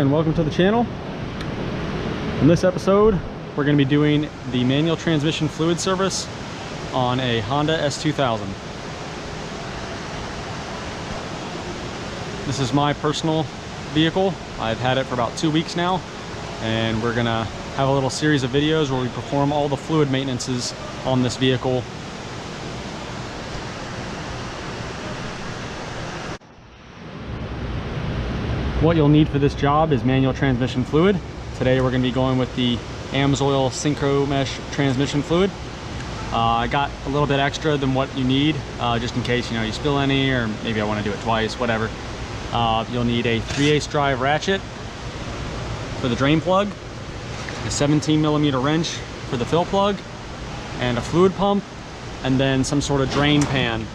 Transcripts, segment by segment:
and welcome to the channel. In this episode, we're going to be doing the manual transmission fluid service on a Honda S2000. This is my personal vehicle. I've had it for about 2 weeks now, and we're going to have a little series of videos where we perform all the fluid maintenances on this vehicle. What you'll need for this job is manual transmission fluid. Today we're going to be going with the Amsoil Synchro Mesh transmission fluid. I got a little bit extra than what you need, just in case you spill any, or maybe I want to do it twice, whatever. You'll need a 3/8 drive ratchet for the drain plug, a 17mm wrench for the fill plug, and a fluid pump, and then some sort of drain pan.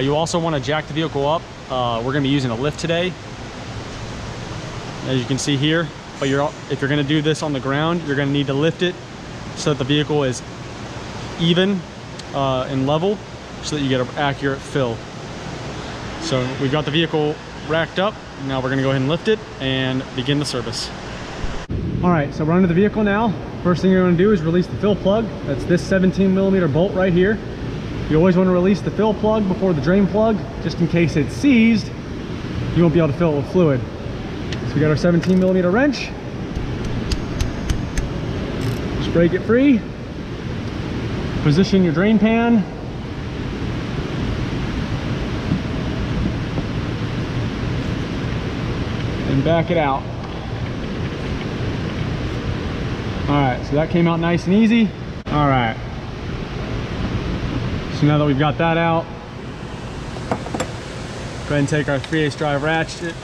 You also want to jack the vehicle up. We're going to be using a lift today, as you can see here. But if you're going to do this on the ground, you're going to need to lift it so that the vehicle is even and level, so that you get an accurate fill. So we've got the vehicle racked up. Now we're going to go ahead and lift it and begin the service. All right, so we're under the vehicle now. First thing you're going to do is release the fill plug. That's this 17mm bolt right here. You always want to release the fill plug before the drain plug, just in case it's seized, you won't be able to fill it with fluid. So we got our 17mm wrench. Just break it free. Position your drain pan. And back it out. All right, so that came out nice and easy. All right. So now that we've got that out, go ahead and take our 3/8 drive ratchet.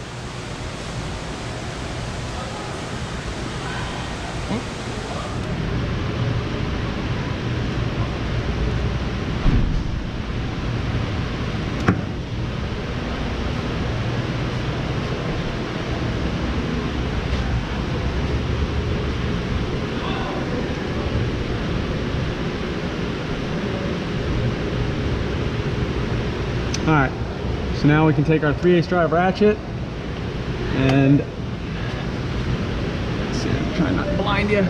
All right, so now we can take our 3/8 drive ratchet and, let's see, I'm trying not to blind you.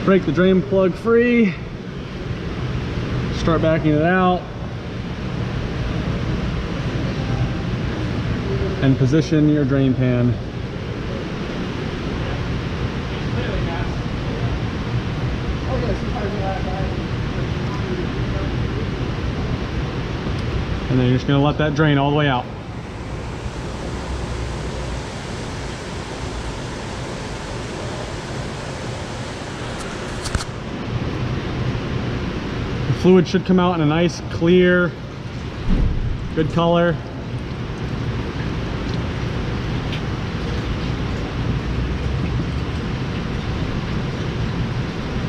Break the drain plug free, start backing it out, and position your drain pan. And then you're just going to let that drain all the way out. The fluid should come out in a nice, clear, good color.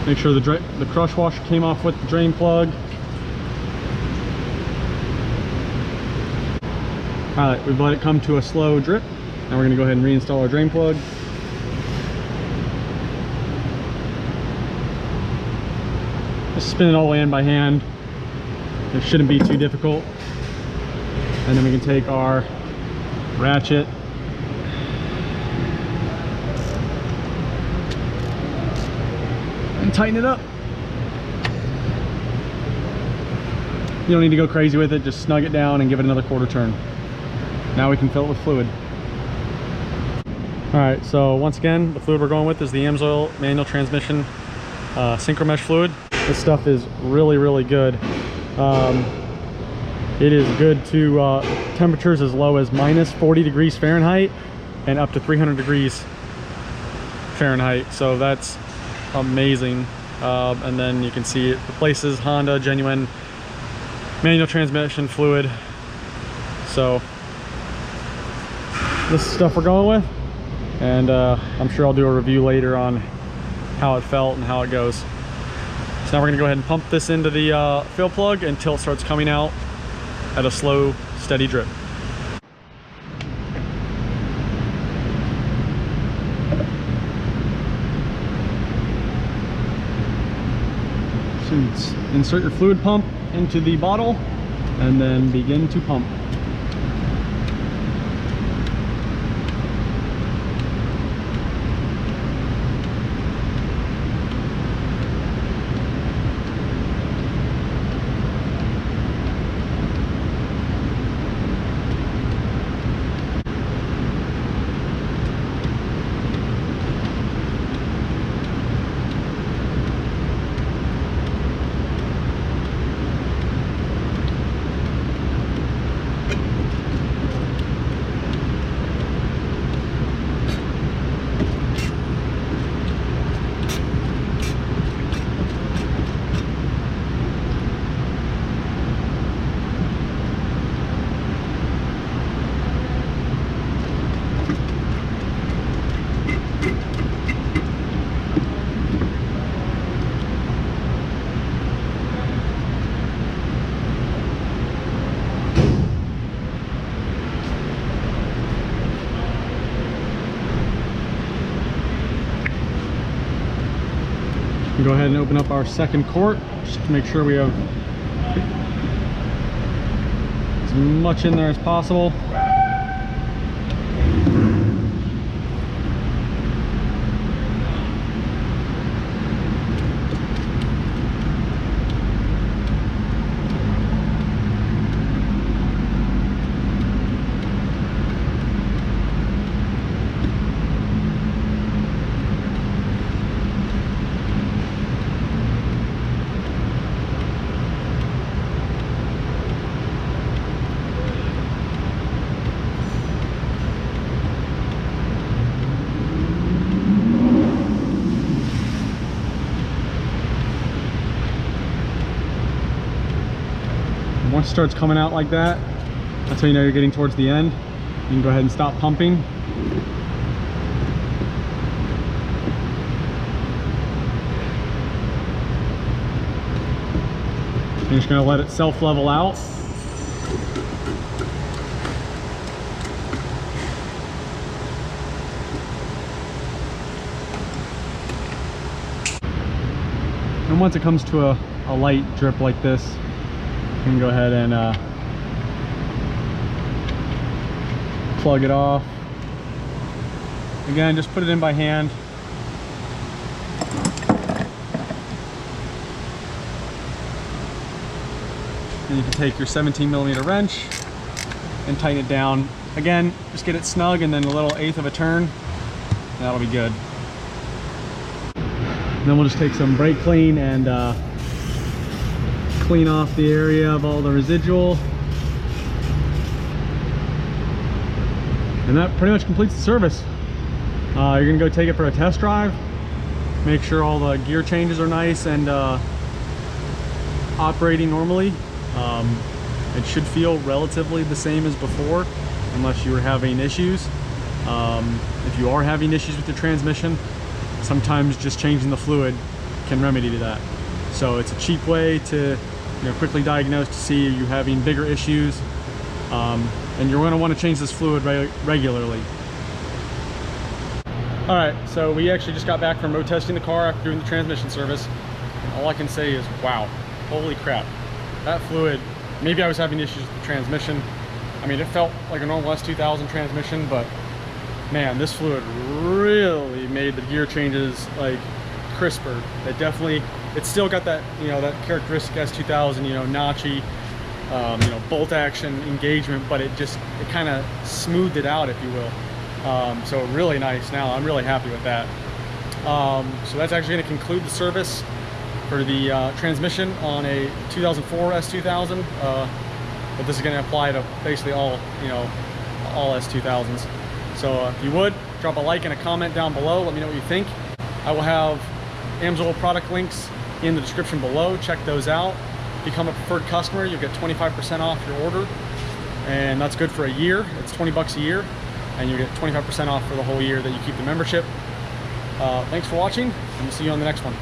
Make sure the crush washer came off with the drain plug. All right, we've let it come to a slow drip. Now we're going to go ahead and reinstall our drain plug. Just spin it all the way in by hand. It shouldn't be too difficult. And then we can take our ratchet and tighten it up. You don't need to go crazy with it, just snug it down and give it another quarter turn. Now we can fill it with fluid. All right, so once again, the fluid we're going with is the Amsoil manual transmission Synchro Mesh fluid. This stuff is really, really good. It is good to temperatures as low as -40 degrees Fahrenheit and up to 300 degrees Fahrenheit. So that's amazing. And then you can see it replaces Honda genuine manual transmission fluid. So this is stuff we're going with, and I'm sure I'll do a review later on how it felt and how it goes. So now we're gonna go ahead and pump this into the fill plug until it starts coming out at a slow, steady drip. So insert your fluid pump into the bottle and then begin to pump. Go ahead and open up our second quart just to make sure we have as much in there as possible. Once it starts coming out like that, that's when you know you're getting towards the end. You can go ahead and stop pumping. You're just going to let it self-level out. And once it comes to a light drip like this, you can go ahead and plug it off. Again, just put it in by hand. And you can take your 17mm wrench and tighten it down. Again, just get it snug and then a little 1/8 of a turn. And that'll be good. And then we'll just take some brake clean and clean off the area of all the residual. And that pretty much completes the service. You're gonna go take it for a test drive, make sure all the gear changes are nice and operating normally. It should feel relatively the same as before, unless you were having issues. If you are having issues with your transmission, sometimes just changing the fluid can remedy to that. So it's a cheap way to quickly diagnose to see are you having bigger issues, and you're going to want to change this fluid regularly. All right, so we actually just got back from road testing the car after doing the transmission service, and all I can say is wow, holy crap, that fluid. Maybe I was having issues with the transmission. I mean, it felt like a normal S2000 transmission, but man, this fluid really made the gear changes like crisper. It's still got that, that characteristic S2000, notchy, bolt action engagement, but it kind of smoothed it out, if you will. So really nice. Now I'm really happy with that. So that's actually going to conclude the service for the transmission on a 2004 S2000. But this is going to apply to basically all S2000s. So if you would, drop a like and a comment down below. Let me know what you think. I will have Amsoil product links in the description below. Check those out. Become a preferred customer. You'll get 25% off your order. And that's good for a year. It's 20 bucks a year. And you get 25% off for the whole year that you keep the membership. Thanks for watching, and we'll see you on the next one.